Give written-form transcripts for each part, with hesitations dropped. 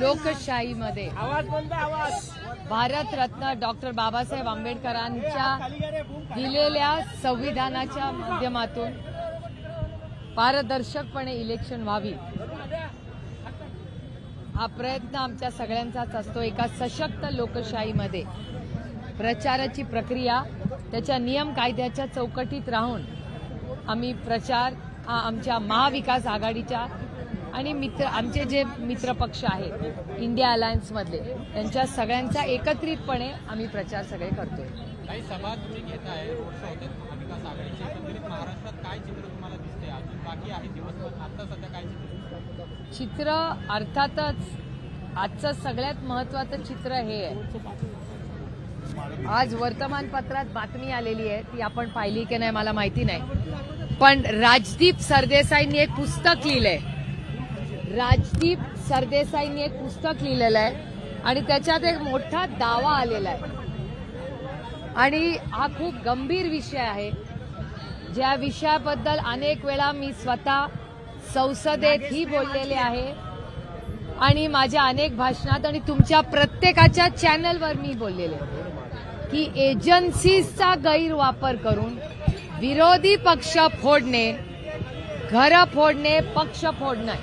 लोकशाहीमध्ये भारतरत्न डॉक्टर बाबासाहेब आंबेडकरांच्या दिलेल्या संविधानाच्या माध्यमातून पारदर्शकपणे इलेक्शन व्हावी हा प्रयत्न आमच्या सगळ्यांचाच असतो। एका सशक्त लोकशाहीमध्ये प्रचाराची प्रक्रिया त्याच्या नियम कायद्याच्या चौकटीत राहून आम्ही प्रचार आमच्या महाविकास आघाडीच्या आणि आमचे जे मित्रपक्ष आहेत इंडिया अलायन्स मधले त्यांच्या सगळ्यांचा एकत्रितपणे आम्ही प्रचार सगळे करतोय। काही सभा तुम्ही घेताय, रोड शो होते महाविकास आघाडीचे, एकंदरीत महाराष्ट्रात काय चित्र तुम्हाला दिसते? अजून बाकी आहे दिवसभर, आता सध्या काय चित्र? अर्थातच आजचं सगळ्यात महत्त्वाचं चित्र हे आहे। आज वर्तमानपत्रात बातमी आलेली आहे, ती आपण पाहिली की नाही मला माहिती नाही, पण राजदीप सरदेसाईंनी एक पुस्तक लिहिलंय। राजदीप सरदेसाईंनी एक पुस्तक लिहिलेलं आहे आणि त्याच्यात एक मोठा दावा आलेला आहे आणि हा खूप गंभीर विषय आहे, ज्या विषयाबद्दल अनेक वेळा मी स्वतः संसदेत ही बोललेले आहे आणि माझ्या अनेक भाषणात आणि तुमच्या प्रत्येकाच्या चॅनलवर मी बोललेले की एजन्सीजचा गैरवापर करून विरोधी पक्ष फोडणे, घर फोडणे, पक्ष फोडणे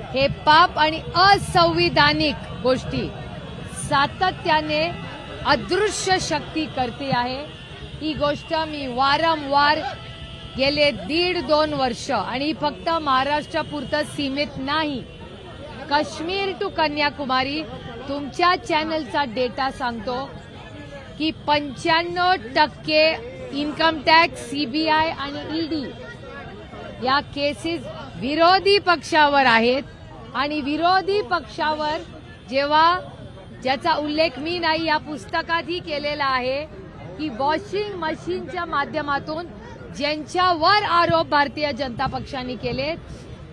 हे पाप आणि असंविधानिक गोष्टी सातत्याने अदृश्य शक्ती करते आहे। ही गोष्ट मी वारंवार गेले 1.5-2 वर्ष आणि फक्त महाराष्ट्रापुरतं सीमित नाही, काश्मीर टू कन्याकुमारी तुमच्या चॅनलचा डेटा सांगतो की 95% इन्कम टॅक्स, सीबीआय आणि ईडी या केसेस विरोधी पक्षावर आहेत आणि विरोधी पक्षावर जेव्हा ज्याचा उल्लेख मी नाही या पुस्तकातही केलेला आहे की वॉशिंग मशीनच्या माध्यमातून ज्यांच्यावर आरोप भारतीय जनता पक्षाने केले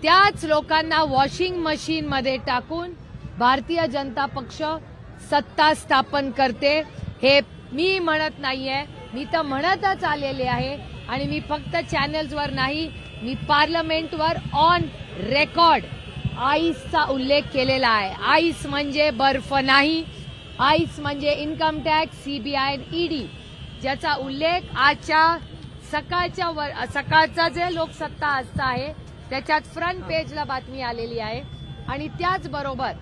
त्याच लोकांना वॉशिंग मशीन मध्ये टाकून भारतीय जनता पक्ष सत्ता स्थापन करते। हे मी म्हणत नाहीये, मी तर म्हणतच आलेले आहे आणि मी फक्त चॅनल्सवर नाही, मी पार्लमेंटवर ऑन रेकॉर्ड आईसचा उल्लेख केलेला आहे। आईस म्हणजे बर्फ नाही, आईस म्हणजे इन्कम टॅक्स, सीबीआय, ईडी ज्याचा उल्लेख आजच्या सकाळचा जे लोकसत्ता आजचा आहे त्याच्यात फ्रंट पेजला बातमी आलेली आहे आणि त्याचबरोबर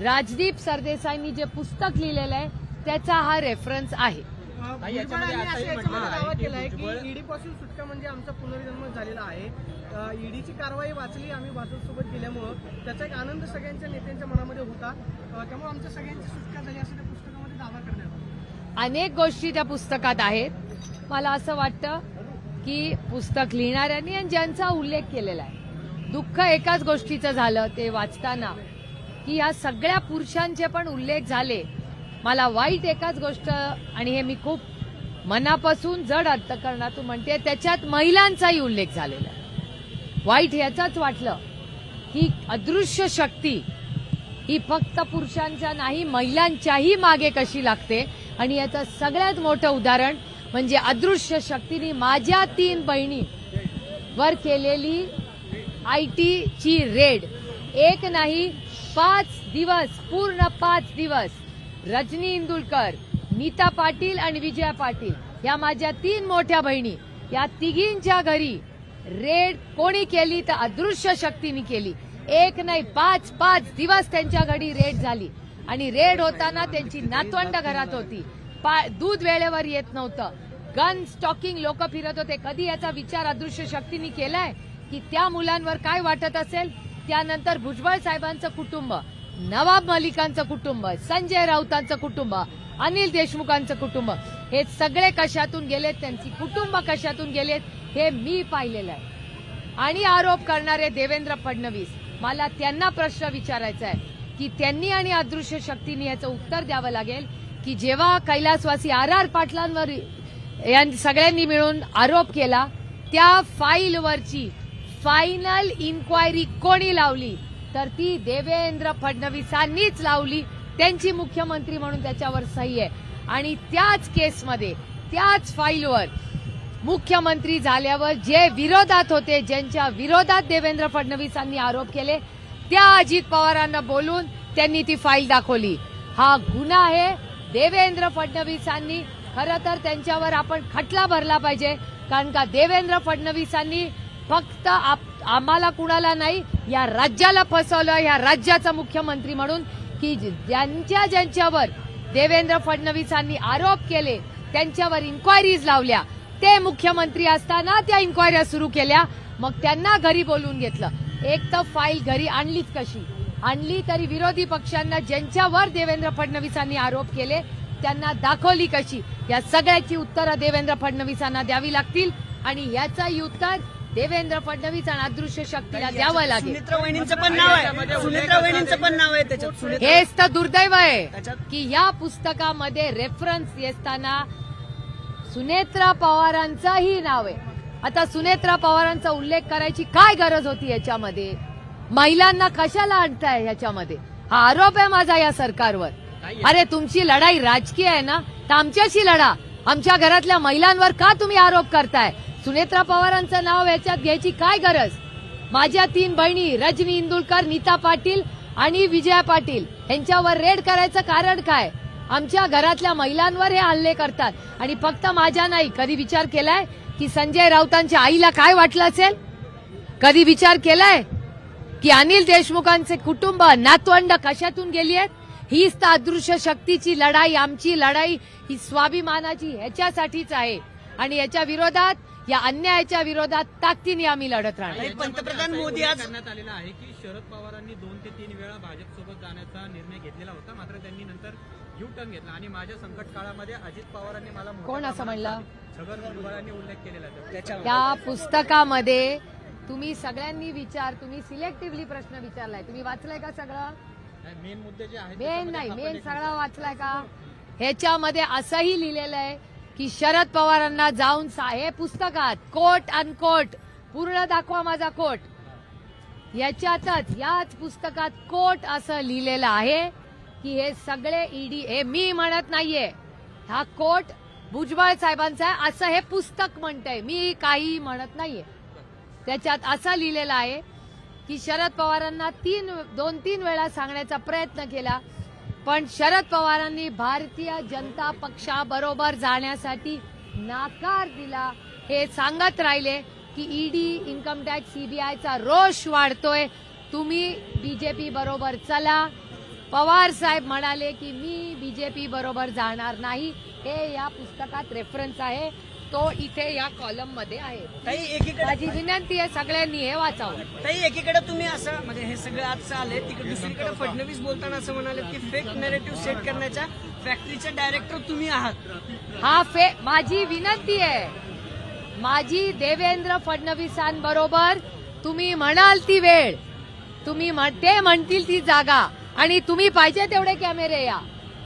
राजदीप सरदेसाईंनी जे पुस्तक लिहिलेलं आहे त्याचा हा रेफरन्स आहे। दावा केलाय की ईडी पासून सुटका म्हणजे आमचा पुनर्जन्म झालेला आहे। ईडीची कारवाई वाचली आम्ही भाजपसोबत गेल्यामुळं त्याचा एक आनंद सगळ्यांच्या नेत्यांच्या मनामध्ये होता, त्यामुळे आमच्या सगळ्यांची सुटका झाली असं त्या पुस्तकामध्ये दावा करण्यात आला। अनेक गोष्टी त्या पुस्तकात आहेत। मला असं वाटतं की पुस्तक लिहिणाऱ्यांनी आणि ज्यांचा उल्लेख केलेला आहे, दुःख एकाच गोष्टीचं झालं ते वाचताना की या सगळ्या पुरुषांचे पण उल्लेख झाले। मला वाईट एकाच गोष्ट, आणि हे मी खूप मनापासून जड अंतःकरणातून म्हणते, त्याच्यात महिलांचाही उल्लेख झालेला आहे। वाईट याचाच वाटलं की अदृश्य शक्ती ही फक्त पुरुषांच्या नाही महिलांच्याही मागे कशी लागते आणि याचं सगळ्यात मोठं उदाहरण म्हणजे अदृश्य शक्तीने माझ्या 3 बहिणी वर केलेली आयटीची रेड। एक नाही 5 दिवस, पूर्ण 5 दिवस रजनी इंदुलकर, नीता पाटील आणि विजया पाटील या माझ्या 3 मोठ्या बहिणी, या तिघींच्या घरी रेड कोणी केली तर अदृश्य शक्तीने केली। एक नाही 5 दिवस त्यांच्या घरी रेड झाली आणि रेड होताना त्यांची नातवंड घरात होती, दूध वेळेवर येत नव्हतं, गन स्टॉकिंग लोक फिरत होते। कधी याचा विचार अदृश्य शक्तीने केलाय की त्या मुलांवर काय वाटत असेल? त्यानंतर भुजबळ साहेबांचं कुटुंब, नवाब मलिकांचं कुटुंब, संजय राऊतांचं कुटुंब, अनिल देशमुखांचं कुटुंब हे सगळे कशातून गेलेत, त्यांची कुटुंब कशातून गेलेत हे मी पाहिलेलं आहे। आणि आरोप करणारे देवेंद्र फडणवीस, मला त्यांना प्रश्न विचारायचा आहे की त्यांनी आणि अदृश्य शक्तीने याचं उत्तर द्यावं लागेल की जेव्हा कैलासवासी RR पाटलांवर सगळ्यांनी मिळून आरोप केला त्या फाईलवरची फायनल इन्क्वायरी कोणी लावली तर ती देवेंद्र फडणवीसांनीच लावली। त्यांची मुख्यमंत्री म्हणून त्याच्यावर सही आहे आणि त्याच केसमध्ये त्याच फाईलवर मुख्यमंत्री झाल्यावर जे विरोधात होते, ज्यांच्या विरोधात देवेंद्र फडणवीसांनी आरोप केले त्या अजित पवारांना बोलून त्यांनी ती फाईल दाखवली. हा गुन्हा आहे. देवेंद्र फडणवीसांनी खरं तर त्यांच्यावर आपण खटला भरला पाहिजे, कारण का देवेंद्र फडणवीसांनी फक्त आम्हाला कुणाला नाही, या राज्याला फसवलं. या राज्याचा मुख्यमंत्री म्हणून की ज्यांच्यावर देवेंद्र फडणवीसांनी आरोप केले त्यांच्यावर इन्क्वायरीज लावल्या, ते मुख्यमंत्री असताना त्या इन्क्वायऱ्या सुरू केल्या. मग त्यांना घरी बोलून घेतलं. एक तर फाईल घरी आणलीच कशी आणली, तरी विरोधी पक्षांना ज्यांच्यावर देवेंद्र फडणवीसांनी आरोप केले त्यांना दाखवली कशी, या सगळ्याची उत्तरं देवेंद्र फडणवीसांना द्यावी लागतील. आणि याचंही उत्तर देवेंद्र फडणवीस आणि अदृश्य शक्तीला द्यावं लागेल. सुनेत्रा वहिनींचं पण नाव आहे, सुनेत्रा वहिनींचं पण नाव आहे त्याच्यात. हेच तर दुर्दैव आहे की या पुस्तकामध्ये रेफरन्स असताना सुनेत्रा पवारांचंही नाव आहे. आता सुनेत्रा पवारांचा उल्लेख करायची काय गरज होती याच्यामध्ये? महिलांना कशाला आणताय याच्यामध्ये? हा आरोप आहे माझा या सरकारवर. अरे तुमची लढाई राजकीय आहे ना, तर आमच्याशी लढा. आमच्या घरातल्या महिलांवर का तुम्ही आरोप करताय? सुनेत्रा पवारांचं नाव याच्यात घ्यायची काय गरज? माझ्या 3 बहिणी रजनी इंदुलकर, नीता पाटील आणि विजया पाटील यांच्यावर रेड करायचं कारण काय? आमच्या घरातल्या महिलांवर हे हल्ले करतात. आणि फक्त माझ्या नाही, कधी विचार केलाय की संजय राऊतांच्या आईला काय वाटलं असेल? कधी विचार केलाय की अनिल देशमुखांचे कुटुंब नातवंड कशातून गेली आहेत? हीच तर अदृश्य शक्तीची लढाई, आमची लढाई ही स्वाभिमानाची ह्याच्यासाठीच आहे. आणि याच्या विरोधात, या अन्यायाच्या विरोधात ताकदीने आम्ही लढत राहणार. पंतप्रधान मोदी आज करण्यात आलेला आहे की शरद पवारांनी 2 ते 3 वेळा भाजपसोबत जाण्याचा निर्णय घेतलेला होता, मात्र त्यांनी नंतर यू टर्न घेतला. आणि माझ्या संकट काळामध्ये अजित पवारांनी मला कोण असं म्हणलं? छगन भुजबळांनी उल्लेख केलेला आहे. त्या पुस्तकामध्ये तुम्ही सगळ्यांनी तुम्ही सिलेक्टिव्हली प्रश्न विचारलाय. तुम्ही वाचलाय का सगळं? मेन मुद्दे जे आहेत मेन नाही, मेन सगळं वाचलाय का? ह्याच्यामध्ये असंही लिहिलेलं आहे की शरद पवारांना जाऊन हे पुस्तकात कोट अनकोट पूर्ण दाखवा माझा कोट. याच्यातच याच पुस्तकात कोट असं लिहिलेलं आहे की हे सगळे ईडी, हे मी म्हणत नाहीये, हा कोट भुजबळ साहेबांचा आहे असं हे पुस्तक म्हणतंय, मी काही म्हणत नाहीये. त्याच्यात असं लिहिलेलं आहे की शरद पवारांना 2-3 वेळा सांगण्याचा प्रयत्न केला, पण शरद पवारांनी भारतीय जनता पक्षाबरोबर जाण्यासाठी नाकार दिला. हे सांगत राहिले की ईडी, इन्कम टॅक्स, सीबीआयचा रोष वाढतोय, तुम्ही बीजेपी बरोबर चला. पवार साहेब म्हणाले की मी बीजेपी बरोबर जाणार नाही. हे या पुस्तकात रेफरन्स आहे, तो इथे या कॉलम मध्ये आहे. ताई एकीकडे माझी विनंती आहे सगळ्यांनी हे वाचावं. ताई एकीकडे तुम्ही असं म्हणजे हे सगळं आज चाललंय, तिकडे दुसरीकडे फडणवीस बोलताना असं म्हणाले की फेक नॅरेटिव्ह सेट करण्याच्या फॅक्टरीचे डायरेक्टर तुम्ही आहात. माझी विनंती आहे, माझी देवेंद्र फडणवीसांबरोबर तुम्ही म्हणाल ती वेळ, तुम्ही ते म्हणतील ती जागा, आणि तुम्ही पाहिजे तेवढे कॅमेरे या.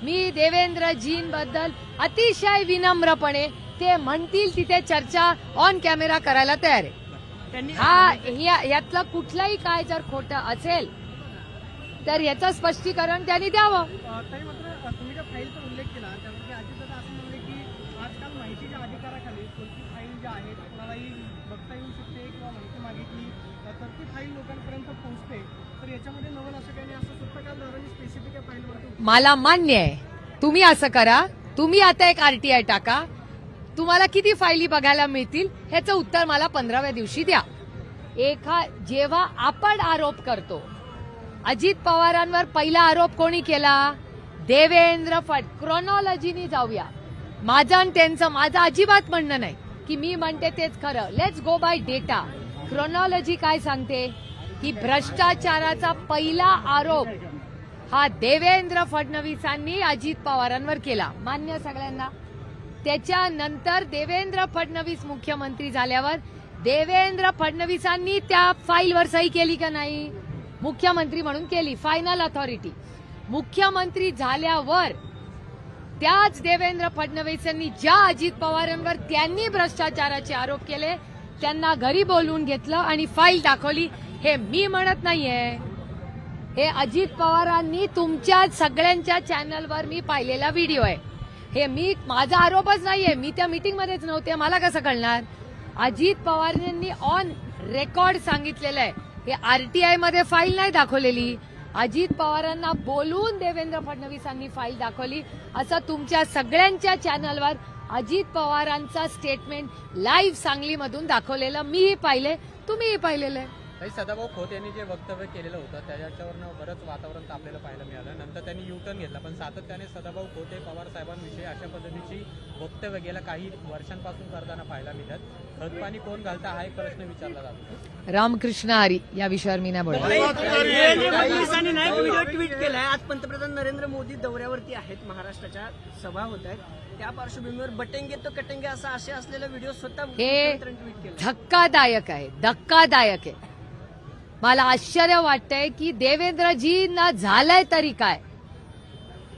मी देवेंद्रजींबद्दल अतिशय विनम्रपणे ते म्हणतील तिथे चर्चा ऑन कॅमेरा करायला तयार आहे. यातलं कुठलंही काय जर खोटं असेल तर याचं स्पष्टीकरण त्यांनी द्यावं. ताई मात्र तुम्ही ज्या फाईलचा उल्लेख केला त्यामध्ये अजितदादा असं म्हणले की आजकाल माहितीच्या अधिकाराखाली कोणती फाईल जी आहे कोणालाही बघता येऊ शकते किंवा माहिती मागितली तर ती फाईल लोकांपर्यंत पोहोचते. तर याच्यामध्ये नवल असं काही नाही, असं स्वतःकालदारांनी स्पेसिफिक फाईलवरती मला मान्य आहे, तुम्ही असं करा, तुम्ही आता एक आरटीआय टाका, तुम्हाला किती फायली बघायला मिळतील ह्याचं उत्तर मला 15व्या दिवशी द्या. जेव्हा आपण आरोप करतो, अजित पवारांवर पहिला आरोप कोणी केला? देवेंद्र क्रोनॉलॉजीनी जाऊया. माझं आणि त्यांचं, माझं अजिबात म्हणणं नाही की मी म्हणते तेच खरं. Let's go bye data. Chronology काय सांगते की भ्रष्टाचाराचा पहिला आरोप हा देवेंद्र फडणवीसांनी अजित पवारांवर केला, मान्य सगळ्यांना. त्याच्यानंतर देवेंद्र फडणवीस मुख्यमंत्री झाल्यावर देवेंद्र फडणवीसांनी त्या फाईलवर सही केली का नाही? मुख्यमंत्री म्हणून केली, फायनल अथॉरिटी. मुख्यमंत्री झाल्यावर त्याच देवेंद्र फडणवीसांनी ज्या अजित पवारांवर त्यांनी भ्रष्टाचाराचे आरोप केले त्यांना घरी बोलवून घेतलं आणि फाईल दाखवली. हे मी म्हणत नाहीये, हे अजित पवारांनी तुमच्या सगळ्यांच्या चॅनलवर मी पाहिलेला व्हिडिओ आहे. हे माझा आरोपच नाहीये, मी त्या मीटिंगमध्येच नव्हते, मला कसं कळणार? अजित पवारांनी ऑन रेकॉर्ड सांगितलेलं आहे हे आरटीआय मध्ये फाईल नाही दाखवलेली. अजित पवारांना बोलून देवेंद्र फडणवीसांनी फाईल दाखवली. असं तुमच्या सगळ्यांच्या चॅनलवर अजित पवारांचा स्टेटमेंट लाईव्ह सांगलीमधून दाखवलेलं मीही पाहिले, तुम्हीही पाहिलेलं आहे. काही सदाभाऊ खोत यांनी जे वक्तव्य केलेलं होतं त्याच्यावरनं बरंच वातावरण तापलेलं पाहायला मिळालं. नंतर त्यांनी युटर्न घेतला, पण सातत्याने सदाभाऊ खोत हे पवार साहेबांविषयी अशा पद्धतीची वक्तव्य गेल्या काही वर्षांपासून करताना पाहायला मिळतात. खतपाणी कोण घालता हा एक प्रश्न विचारला जातो. रामकृष्ण हरी या विषयावर मी नाही बोलणार. फडणवीसांनी नाही व्हिडिओ ट्विट केलाय. आज पंतप्रधान नरेंद्र मोदी दौऱ्यावरती आहेत, महाराष्ट्राच्या सभा होत आहेत, त्या पार्श्वभूमीवर बटेंगे तो कटेंगे असा आशय असलेला व्हिडिओ स्वतः हे मुख्यमंत्र्यांनी ट्विट केला. धक्कादायक आहे, धक्कादायक आहे. मला आश्चर्य वाटतंय की देवेंद्रजींना झालंय तरी काय,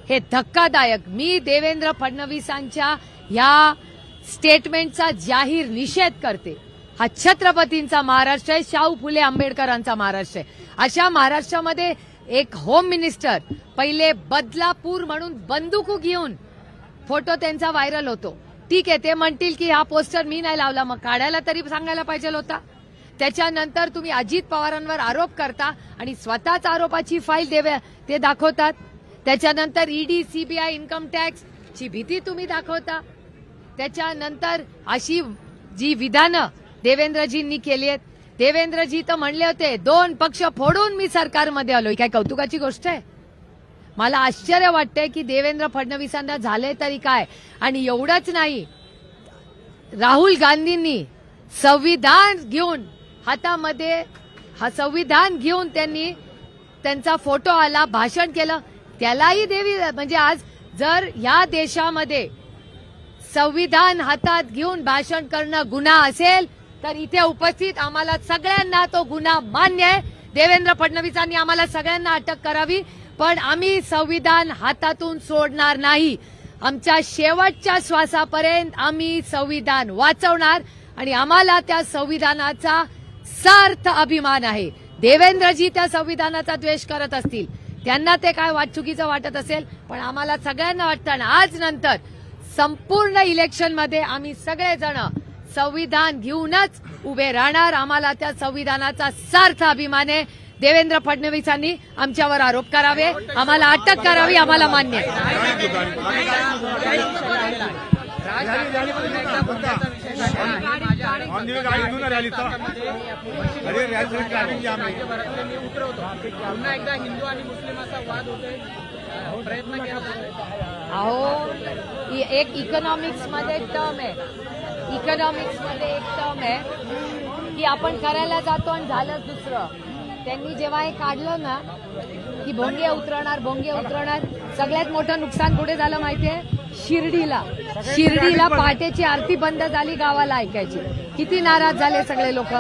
हे धक्कादायक. मी देवेंद्र फडणवीसांच्या ह्या स्टेटमेंटचा जाहीर निषेध करते. हा छत्रपतींचा महाराष्ट्र आहे, शाहू फुले आंबेडकरांचा महाराष्ट्र आहे. अशा महाराष्ट्रामध्ये एक होम मिनिस्टर पहिले बदलापूर म्हणून बंदूक घेऊन फोटो त्यांचा व्हायरल होतो. ठीक आहे, ते म्हणतील की हा पोस्टर मी नाही लावला, मग काढायला तरी सांगायला पाहिजे होता. त्याच्यानंतर तुम्ही अजित पवारांवर आरोप करता आणि स्वतःच आरोपाची फाईल ते दाखवतात. त्याच्यानंतर ईडी, सीबीआय, इन्कम टॅक्स ची भीती तुम्ही दाखवता. त्याच्यानंतर अशी जी विधानं देवेंद्रजींनी केली आहेत, देवेंद्रजी तर म्हणले होते 2 पक्ष फोडून मी सरकारमध्ये आलोय. काय कौतुकाची गोष्ट आहे? मला आश्चर्य वाटतंय की देवेंद्र फडणवीसांना झाले तरी काय. आणि एवढंच नाही, राहुल गांधींनी संविधान घेऊन हातामध्ये संविधान घेऊन त्यांनी त्यांचा फोटो आला, भाषण केलं, त्यालाही म्हणजे आज जर या देशामध्ये संविधान हातात घेऊन भाषण करणं गुन्हा असेल तर इथे उपस्थित आम्हाला सगळ्यांना तो गुन्हा मान्य आहे. देवेंद्र फडणवीसांनी आम्हाला सगळ्यांना अटक करावी, पण आम्ही संविधान हातातून सोडणार नाही. आमच्या शेवटच्या श्वासापर्यंत आम्ही संविधान वाचवणार आणि आम्हाला त्या संविधानाचा सार्थ अभिमान आहे. देवेंद्रजी त्या संविधानाचा द्वेष करत असतील, त्यांना ते काय चुकीचं वाटत असेल, पण आम्हाला सगळ्यांना वाटतं ना, आज नंतर संपूर्ण इलेक्शनमध्ये आम्ही सगळेजण संविधान घेऊनच उभे राहणार. आम्हाला त्या संविधानाचा सार्थ अभिमान आहे. देवेंद्र फडणवीसांनी आमच्यावर आरोप करावे, आम्हाला अटक करावी, आम्हाला मान्य आहे. पुन्हा एकदा हिंदू आणि मुस्लिमांचा वाद होतोय, प्रयत्न केला जातोय. अहो, एक इकॉनॉमिक्स मध्ये एक टर्म आहे, इकॉनॉमिक्स मध्ये एक टर्म आहे की आपण करायला जातो आणि झालंच दुसरं. त्यांनी जेव्हा हे काढलं ना की भोंगे उतरणार, भोंगे उतरणार, सगळ्यात मोठं नुकसान कुठे झालं माहितीये? शिर्डीला पहाटेची आरती बंद झाली, गावाला ऐकायची. किती नाराज झाले सगळे लोक.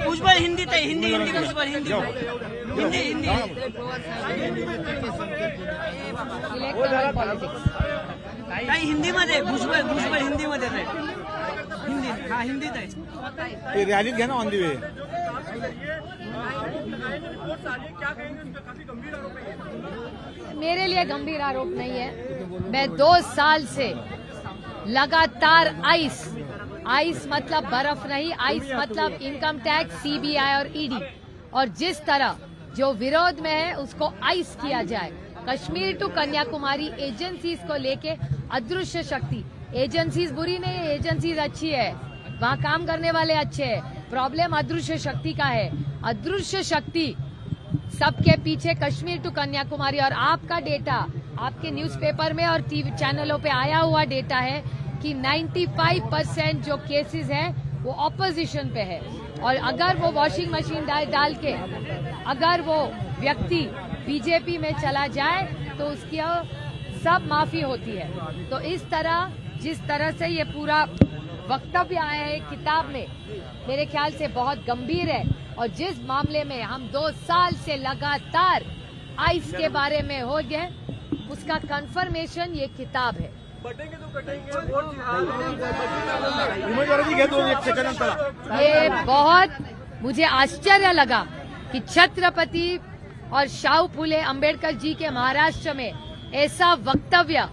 भुजबळ हिंदीत आहे, हिंदी भुजबळ हिंदी इलेक्टोरल पॉलिटिक्स काही हिंदीमध्ये भुजबळ हिंदीमध्ये आहे, हिंदीत आहे. रैली घ्या ना ऑन दी वे. मेरे लिए गंभीर आरोप नहीं है. मैं 2 साल से लगातार आइस मतलब बर्फ नहीं, आइस मतलब इनकम टैक्स, सीबीआई और ईडी, और जिस तरह जो विरोध में है उसको आइस किया जाए. कश्मीर टू कन्याकुमारी एजेंसीज को लेके अदृश्य शक्ति, एजेंसीज बुरी नहीं है, एजेंसीज अच्छी है, वहाँ काम करने वाले अच्छे हैं. प्रॉब्लम अदृश्य शक्ति का है. अदृश्य शक्ति सबके पीछे कश्मीर टू कन्याकुमारी, और आपका डेटा आपके न्यूज़पेपर में और टीवी चैनलों पे आया हुआ डेटा है कि 95% जो केसेस है वो ऑपोजिशन पे है. और अगर वो वॉशिंग मशीन डाल के अगर वो व्यक्ति बीजेपी में चला जाए तो उसकी सब माफी होती है. तो इस तरह जिस तरह से ये पूरा वक्तव्य आया है किताब में, मेरे ख्याल से बहुत गंभीर है. और जिस मामले में हम 2 साल से लगातार आइस के बारे में हो गए, उसका कंफर्मेशन ये किताब है. ये बहुत मुझे आश्चर्य लगा कि छत्रपति और शाहू फुले अंबेडकर जी के महाराष्ट्र में ऐसा वक्तव्य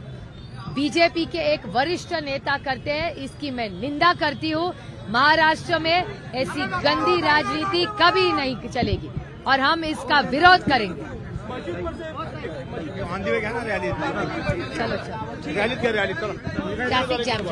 बीजेपी के एक वरिष्ठ नेता करते हैं. इसकी मैं निंदा करती हूँ. महाराष्ट्र में ऐसी गंदी राजनीति कभी नहीं चलेगी और हम इसका विरोध करेंगे। ऑन दी वे घ्या ना रॅलीत चलो चलो रॅलीत घ्या रॅलीत चला ट्रॅफिक जॅम